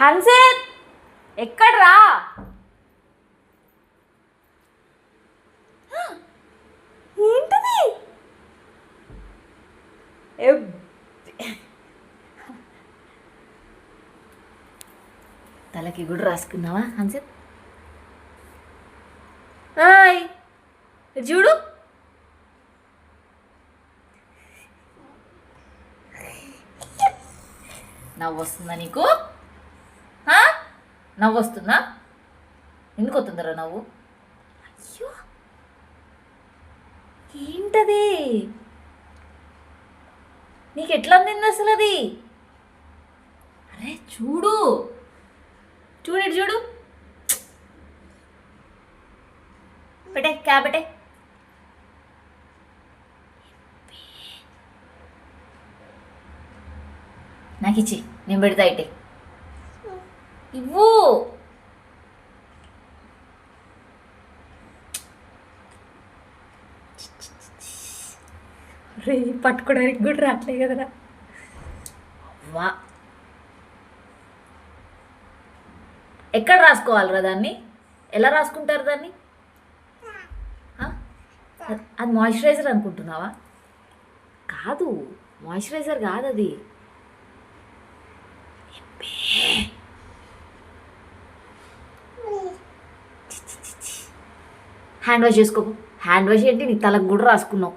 హన్సిత్ ఎక్కడ్రా? ఏంటది? తలకి కూడా రాసుకున్నావా హన్సిత్? చూడు నవ్వు వస్తుందా నీకు? నవ్వు వస్తుందా? ఎందుకు వస్తుందరా నవ్వు? అయ్యో ఏంటది? నీకు ఎట్లా అందింది అసలు అది? అరే చూడు చూడు చూడు, పెట్టే క్యాబెటే. నాకు ఇచ్చి నేను పెడతా ఇటే. ఇవ్వు. రే పట్టుకోవడానికి కూడా రావట్లే కదరా. వా ఎక్కడ రాసుకోవాలరా దాన్ని? ఎలా రాసుకుంటారు దాన్ని? అది మాయిశ్చరైజర్ అనుకుంటున్నావా? కాదు, మాయిశ్చరైజర్ కాదు అది. హ్యాండ్ వాష్ చేసుకో. హ్యాండ్ వాష్ ఏంటి, నీ తలకు కూడా రాసుకున్నావు.